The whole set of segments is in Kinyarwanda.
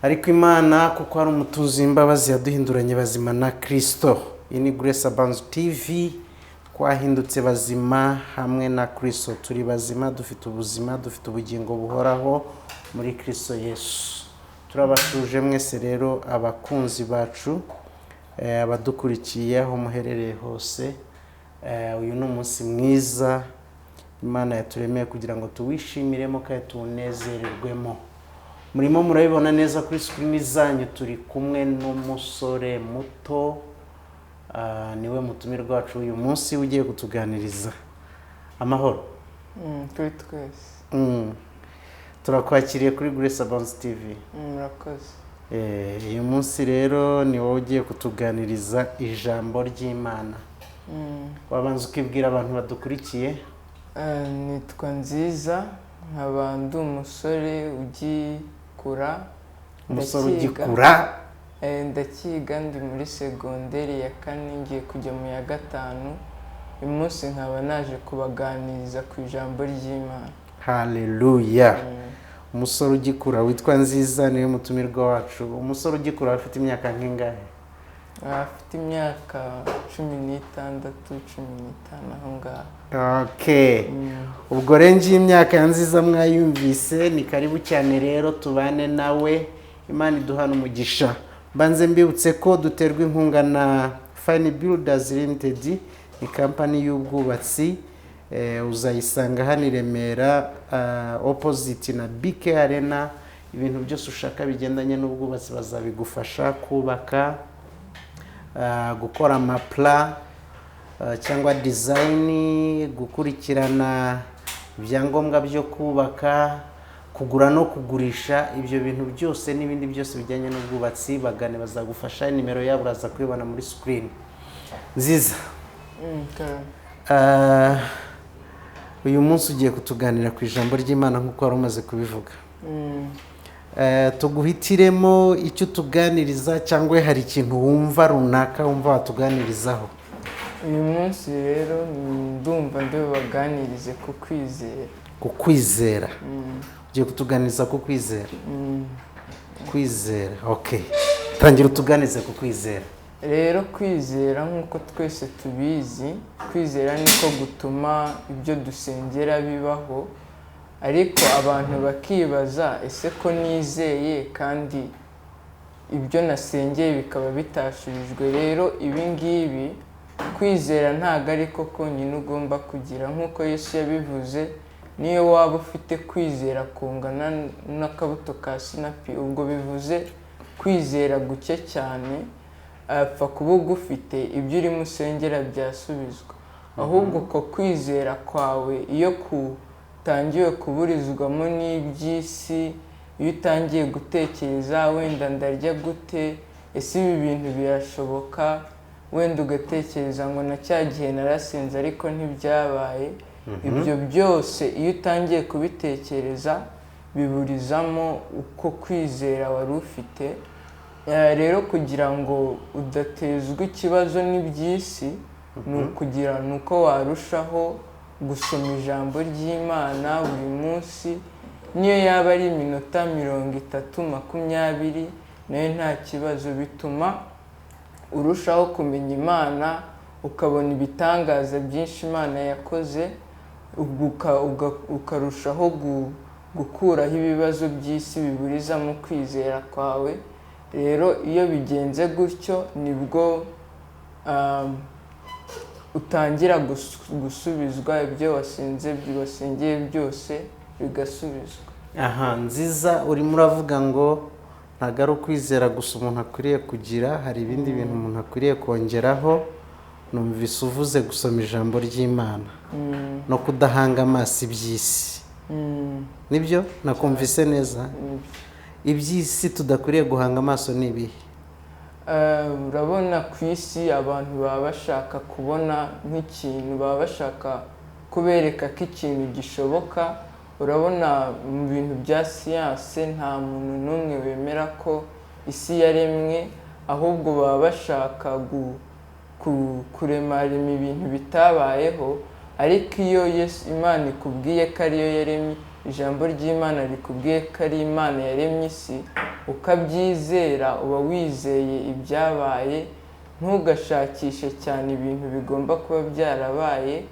ariko Imana kuko ari umutuzi w'imbabazi yaduhinduranye bazima na Kristo. Iyi ni Grace Abanzu TV, twahindutse bazima hamwe na Kristo. Turi bazima, dufite ubuzima, dufite ubugingo buhoraho muri Kristo Yesu. Turabashuje mwese rero abakunzi bacu, abadukurikiye aho muherereye hose. Uyu ni umunsi mwiza Imana yaturemeye kugira ngo tuwishimiremo kandi tunezererwemo. Murimo murabibona neza kuri screen zanyu, turi kumwe n'umusore muto, niwe mutumirwa wacu uyu munsi ugiye kutuganiriza. Amahoro. Turi twese. Turakwakiriye kuri Grace Abanzu TV. Murakoze. Uyu munsi rero ni wowe ugiye kutuganiriza ijambo ry'Imana. Wabanza ukibwira abantu badukurikiye? Nitwa Nziza, nkaba ndi umusore ugikura. Umusore ugikura? Ndakiga, ndi muri segonderi ya 4 ngiye kujya mu ya 5. Uyu munsi nkaba naje kubaganiriza ku ijambo ry'Imana. Haleluya. Umusore ugikura witwa Nziza niwe mutumirwa wacu. Umusore ugikura afite imyaka nk'ingahe? Afite imyaka 16, 15 aho ngaho. Okay. Ubwo renji imyaka ya Nziza mwayumvise, ni karibu cyane rero tubane nawe. Imana iduhana umugisha. Banze mbibutse ko duterwa inkunga na Fine Builders Limited, ni company y'ubwubatsi. Uzayisanga hano i Remera, opposite na BK Arena. Ibintu byose ushaka bigendanye n'ubwubatsi bazabigufasha: kubaka, gukora amapla cyangwa design, gukurikirana ibyangombwa byo kubaka, kugura no kugurisha. Ibyo bintu byose n'ibindi byose bijyanye n'ubwubatsi bagane, bazagufasha. Nimero yabo uraza kubibona muri screen. Nziza, uyu munsi ugiye kutuganira ku ijambo ry'Imana nk'uko wari umaze kubivuga. Tuguhitiremo icyo tuganiriza cyangwa hari ikintu wumva runaka wumva watuganirizaho? Uyu munsi rero ndumva baganirize ku kwizera. Ku kwizera? Ugiye kutuganiriza ku kwizera? Kwizera, okay. Tangira utuganize ku kwizera. Rero kwizera nk'uko twese tubizi, kwizera niko gutuma ibyo dusengera bibaho. Ariko abantu bakibaza, ese ko nizeye kandi ibyo nasengeye bikaba bitashurijwe? Rero ibi ngibi kwizera ntago ariko konyine ugomba kugira. Nk'uko Yesu yabivuze, niyo waba ufite kwizera kungana n'akabuto ka sinapi, ubwo bivuze kwizera guke cyane, apfa kuba ugufite ibyo urimo usengera byasubizwa. Ahubwo ko kwizera kwawe iyo utangiye kuburizwamo n'iby'isi, iyo utangiye gutekereza wenda ndarya gute, ese ibi bintu birashoboka, wenda ugatekereza ngo na cya gihe narasenze ariko ntibyabaye. Ibyo byose iyo utangiye kubitekereza biburizamo uko kwizera wari ufite. Rero kugira ngo udatezwa ikibazo n'iby'isi, ni uko warushaho gusoma ijambo ry'Imana buri munsi, niyo yaba ari iminota 30, 20, nayo nta kibazo. Bituma urushaho kumenya Imana, ukabona ibitangaza byinshi Imana yakoze, ukarushaho gukuraho ibibazo by'isi biburizamo kwizera kwawe. Rero iyo bigenze gutyo nibwo utangira gusubizwa ibyo wasengeye byose bigasubizwa. Aha, Nziza, urimo uravuga ngo ntago ari ukwizera gusa umuntu akwiriye kugira, hari ibindi bintu umuntu akwiriye kongeraho. Numvise uvuze gusoma ijambo ry'Imana no kudahanga amaso iby'isi. Nibyo nakumvise neza? Iby'isi tudakwiriye guhanga amaso ni ibihe? Urabona ku isi abantu baba bashaka kubona nk'ikintu, baba bashaka kubereka ko ikintu gishoboka. Urabona mu bintu bya siyanse nta muntu n'umwe wemera ko isi yaremwe, ahubwo baba bashaka kuremarema ibintu bitabayeho. Ariko iyo Imana ikubwiye ko ariyo yaremye, ijambo ry'Imana rikubwiye ko ari Imana yaremye isi, ukabyizera uba wizeye ibyabaye, ntugashakishe cyane ibintu bigomba kuba byarabaye,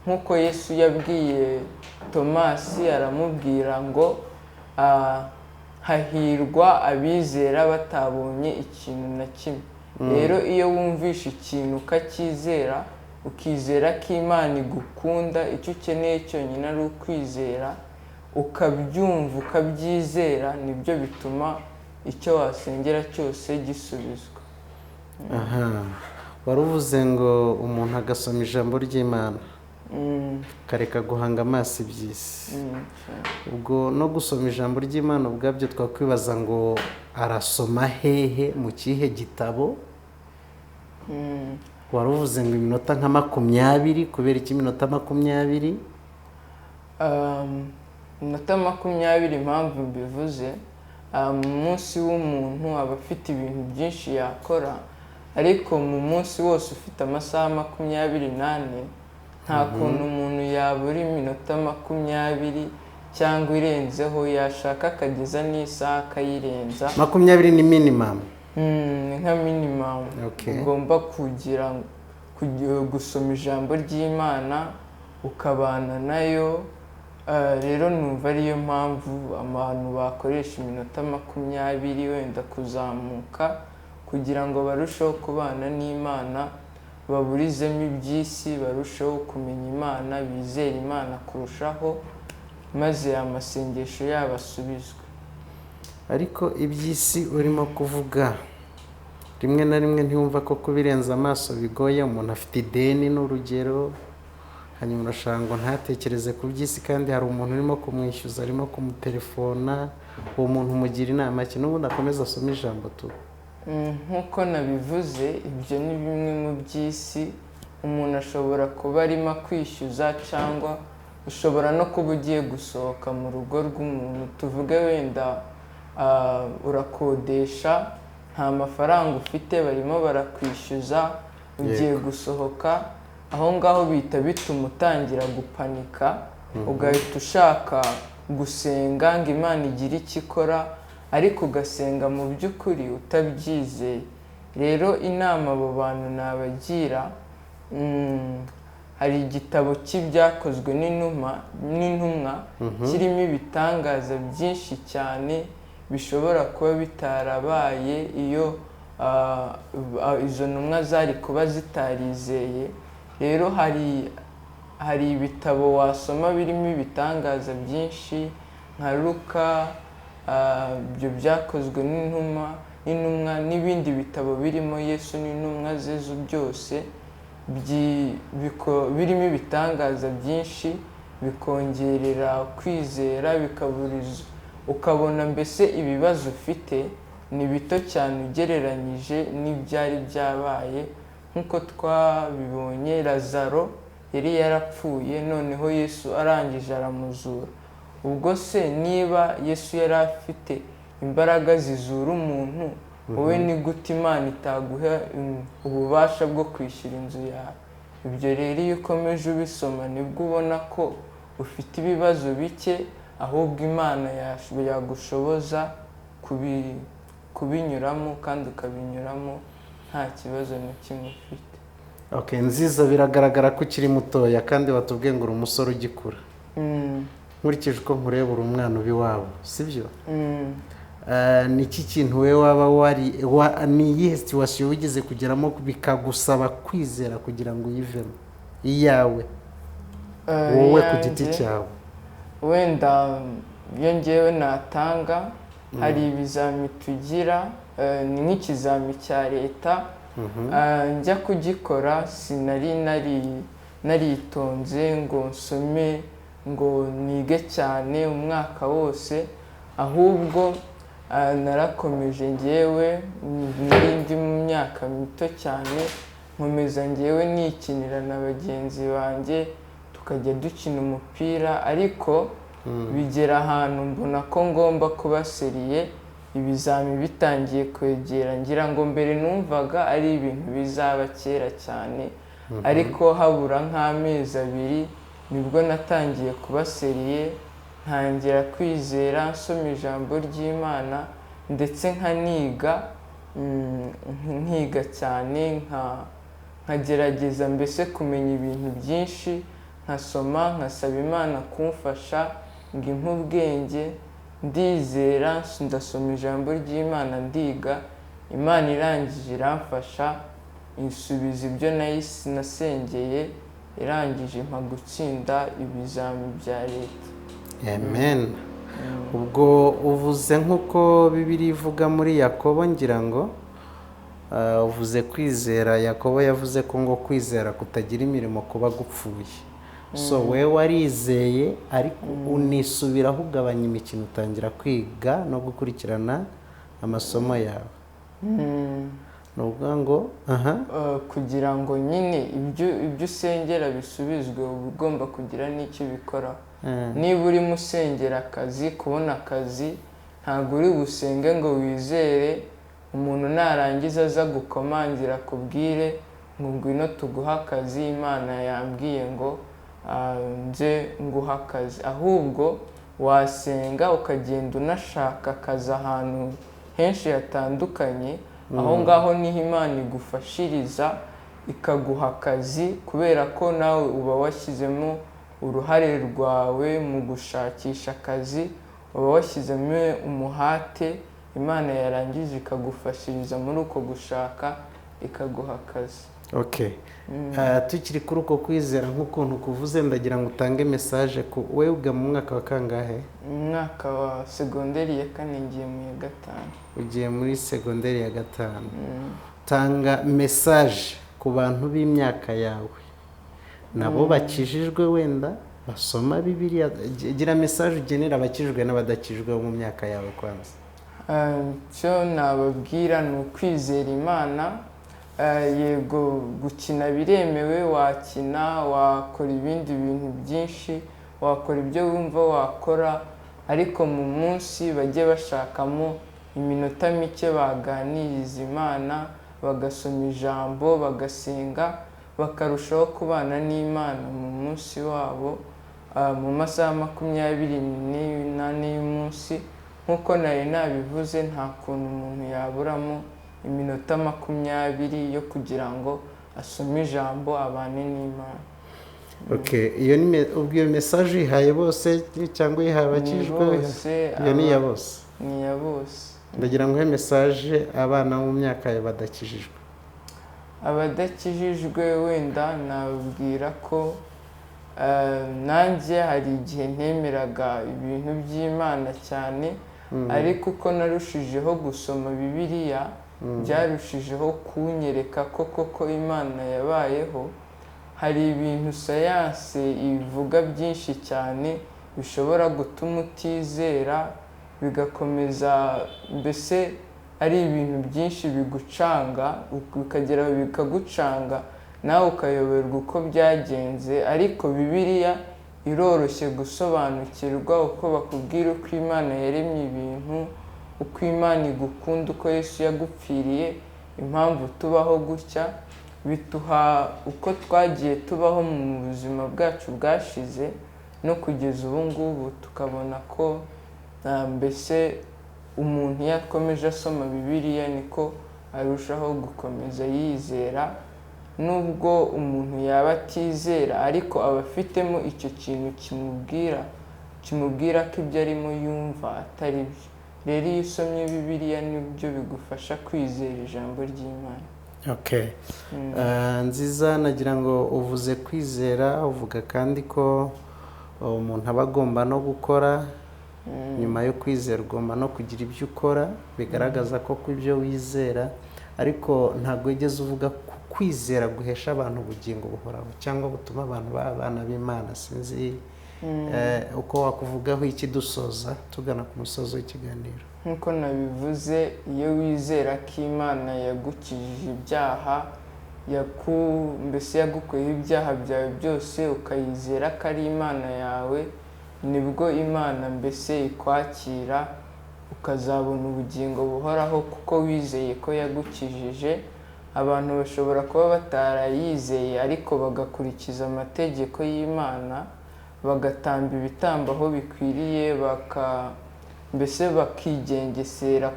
nk'uko Yesu yabwiye Tomasi aramubwira ngo hahirwa abizera batabonye ikintu na kimwe. Rero iyo wumvishe ikintu ukacyizera, ukizera ko Imana igukunda, icyo ukeneye cyonyine ari ukwizera, ukabyumva ukabyizera, nibyo bituma icyo wasengera cyose gisubizwa. aha wari uvuze ngo umuntu agasoma ijambo ry'Imana kareka guhanga amaso iby'isi. Ubwo no gusoma ijambo ry'Imana ubwabyo twakwibaza ngo arasoma hehe, mu kihe gitabo? Wari uvuze ngo iminota nka 20, kubera iki iminota 20? Iminota 20 impamvu mbivuze, mu munsi w'umuntu aba afite ibintu byinshi yakora, ariko mu munsi wose ufite amasaha 24, nta kuntu umuntu yabura iminota 20 cyangwa irenzeho, yashaka akageza n'isaha akayirenza. 20 ni minimum? Ni nka minimum. Ugomba gusoma ijambo ry'Imana ukabana nayo. Rero numva ariyo mpamvu abantu bakoresha iminota 20 wenda kuzamuka, kugira ngo barusheho kubana n'Imana, baburizemo iby'isi, barusheho kumenya Imana, bizere Imana kurushaho, maze amasengesho yabo asubizwe. Ariko iby'isi urimo kuvuga, rimwe na rimwe ntiyumva ko kubirenza amaso bigoye? Umuntu afite ideni n'urugero, hanyuma urashaka ngo ntatekereze ku by'isi, kandi hari umuntu urimo kumwishyuza, arimo kumutelefona, uwo muntu umugira inama ki n'ubundi akomeza asoma ijambo tu? Nk'uko nabivuze, ibyo ni bimwe mu by'isi. Umuntu ashobora kuba arimo kwishyuza, cyangwa ushobora no kuba ugiye gusohoka mu rugo rw'umuntu, tuvuge wenda urakodesha, nta mafaranga ufite, barimo barakwishyuza, ugiye gusohoka, aho ngaho bihita bituma utangira gupanika, ugahita ushaka gusenga ngo Imana igire icyo ikora, ariko ugasenga mu by'ukuri utabyizeye. Rero inama abo bantu nabagira, hari igitabo cy'ibyakozwe n'intumwa kirimo ibitangaza byinshi cyane bishobora kuba bitarabaye iyo izo ntumwa zari kuba zitarizeye. Rero hari ibitabo wasoma birimo ibitangaza byinshi nka Luka, ibyo byakozwe n'intumwa, n'ibindi bitabo birimo Yesu n'intumwa ze byose birimo ibitangaza byinshi, bikongerera kwizera, bikaburiza, ukabona mbese ibibazo ufite ni bito cyane ugereranyije n'ibyari byabaye. Nk'uko twabibonye, Lazaro yari yarapfuye, noneho Yesu arangije aramuzura. Ubwo se niba Yesu yari afite imbaraga zizura umuntu, wowe ni gute Imana itaguha ububasha bwo kwishyura inzu yawe? Ibyo rero iyo ukomeje ubisoma nibwo ubona ko ufite ibibazo bike, ahubwo Imana yagushoboza kubinyuramo, kandi ukabinyuramo nta kibazo na kimwe ufite. Nziza, biragaragara ko ukiri mutoya, kandi watubwiye ngo uri umusore ugikura. Nkurikije uko nkureba uri umwana uba iwabo, sibyo? Ni iki kintu we waba ni iyihe situwasiyo wigeze kugeramo bikagusaba kwizera kugira ngo uyivemo iyawe wowe ku giti cyawe? Wenda iyo ngewe natanga, hari ibizami tugira, ni nk'ikizami cya leta, njya kugikora sinari naritonze ngo nsome ngo nige cyane umwaka wose, ahubwo narakomeje ngewe, nari ndi mu myaka mito cyane, nkomeza ngewe nikinira na bagenzi banjye, tukajya dukina umupira, ariko bigera ahantu mbona ko ngomba kuba seriye, ibizami bitangiye kwegera. Ngira ngo mbere numvaga ari ibintu bizaba kera cyane, ariko habura nk'amezi 2 nibwo natangiye kuba seriye, ntangira kwizera, nsoma ijambo ry'Imana, ndetse nkaniga nkiga cyane nkagerageza mbese kumenya ibintu byinshi, nkasoma nkasaba Imana kumfasha ngo impe ubwenge, ndizera ndasoma ijambo ry'Imana ndiga, Imana irangije iramfasha insubiza ibyo nasengeye, irangije impa gutsinda ibizami bya leta. Amen. Ubwo uvuze nk'uko Bibiliya ivuga muri Yakobo, ngira ngo uvuze kwizera. Yakobo yavuze ko ngo kwizera kutagira imirimo kuba gupfuye. So we warizeye ariko unisubiraho ugabanya imikino, utangira kwiga no gukurikirana amasomo yawe. Ni ukuvuga ngo kugira ngo nyine ibyo usengera bisubizwe, uba ugomba kugira n'icyo ubikoraho. Niba urimo usengera akazi, kubona akazi, ntabwo uri busenge ngo wizere umuntu narangiza aza gukomangira akubwire ngo ngwino tuguha akazi, Imana yambwiye ngo nze nguha akazi. Ahubwo wasenga ukagenda unashaka akazi ahantu henshi hatandukanye, aho ngaho niho Imana igufashiriza ikaguha akazi, kubera ko nawe uba washyizemo uruhare rwawe mu gushakisha akazi, uba washyizemo umuhate, Imana yarangije ikagufashiriza muri uko gushaka ikaguha akazi. Okay. Tukiri kuri uko kwizera nk'ukuntu kuvuze, ndagira ngo utange message ku wewe uga mu mwaka wa kangahe? Mu mwaka wa segonderi ya 4 ngiye mu ya 5. Ugiye muri segonderi ya 5. Tanga message ku bantu b'imyaka yawe nabo bakijijwe, wenda basoma Bibiliya. Gira message ugenera abakijijwe n'abadakijijwe mu myaka yawe kwanza. Cyo nababwira ni ukwizera Imana. Yego gukina biremewe, wakina, wakora ibindi bintu byinshi, wakora ibyo wumva wakora, ariko mu munsi bajye bashakamo iminota mike baganiriza Imana, bagasoma ijambo, bagasenga, bakarushaho kubana n'Imana mu munsi wabo, mu masaha 24 y'umunsi. Nk'uko nari nabivuze, nta kuntu umuntu yaburamo iminota 20 yo kugira ngo asome ijambo, abane n'Imana. Okay, iyo message ihaye bose cyangwa ihaye abakijijwe? Iyo ni ya bose. Ni ya bose. Ndagira ngo message abana mu myaka yawe badakijijwe. Abadakijijwe wenda nababwira ko nanjye hari igihe ntemeraga ibintu by'Imana cyane, ariko uko narushijeho gusoma Bibiliya byarushijeho kunyereka ko koko Imana yabayeho. Hari ibintu sayanse ivuga byinshi cyane bishobora gutuma utizera, bigakomeza mbese ari ibintu byinshi bigucanga, bikagera bikagucanga nawe ukayoberwa uko byagenze. Ariko Bibiliya iroroshye gusobanukirwa, uko bakubwira uko Imana yaremye ibintu, uko Imana igukunda, uko Yesu yagupfiriye, impamvu tubaho gutya, bituha uko twagiye tubaho mu buzima bwacu bwashize no kugeza ubu ngubu, tukabona ko mbese umuntu yakomeje asoma Bibiliya niko arushaho gukomeza yizera. Nubwo umuntu yaba atizera, ariko aba afitemo icyo kintu kimubwira ko ibyo arimo yumva atari byo. Rero iyo usomye Bibiliya nibyo bigufasha kwizera ijambo ry'Imana. Okay. Nziza, nagira ngo uvuze kwizera, uvuga kandi ko umuntu aba agomba no gukora. Nyuma yo kwizera ugomba no kugira ibyo ukora bigaragaza ko ibyo wizera, ariko ntabwo wigeze uvuga kwizera guhesha abantu ubugingo buhoraho cyangwa butuma abantu babana b'Imana. Sinzi uko wakuvugaho iki dusoza tugana ku musozo w'ikiganiro. Nkuko nabivuze, iyo wizera ko Imana yagukijije ibyaha, mbese yagukuyeho ibyaha byawe byose, ukayizera ko ari Imana yawe, nibwo Imana mbese ikwakira ukazabona ubugingo buhoraho, kuko wizeye ko yagukijije. Abantu bashobora kuba batarayizeye ariko bagakurikiza amategeko y'Imana, bagatamba ibitambo aho bikwiriye, mbese bakigengesera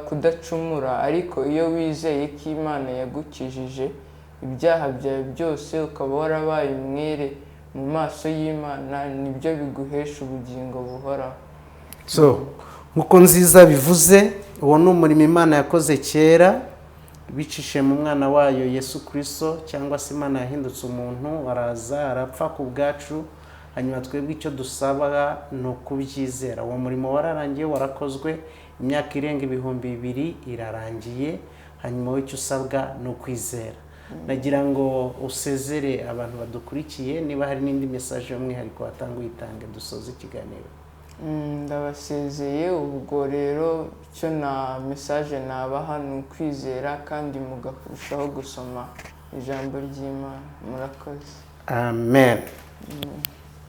kudacumura. Ariko iyo wizeye ko Imana yagukijije ibyaha byawe byose, ukaba warabaye umwere mu maso y'Imana, nibyo biguhesha ubugingo buhoraho. So nk'uko nziza bivuze, uwo ni umurimo Imana yakoze kera bicishije mu mwana wayo Yesu Kristo, cyangwa se Imana yahindutse umuntu, araza arapfa ku bwacu, hanyuma twebwe icyo dusaba ni ukubyizera. Uwo murimo wararangiye, warakozwe, imyaka irenga 2000 irarangiye, hanyuma w'icyo usabwa ni ukwizera. Nagira ngo usezere abantu badukurikiye, niba hari n'indi message y'umwihariko watanga uyitange dusoze ikiganiro. Ndabasezeye. Ubwo rero icyo na message nabaha ni ukwizera kandi mugarushaho gusoma ijambo ry'Imana. Murakoze. Amen.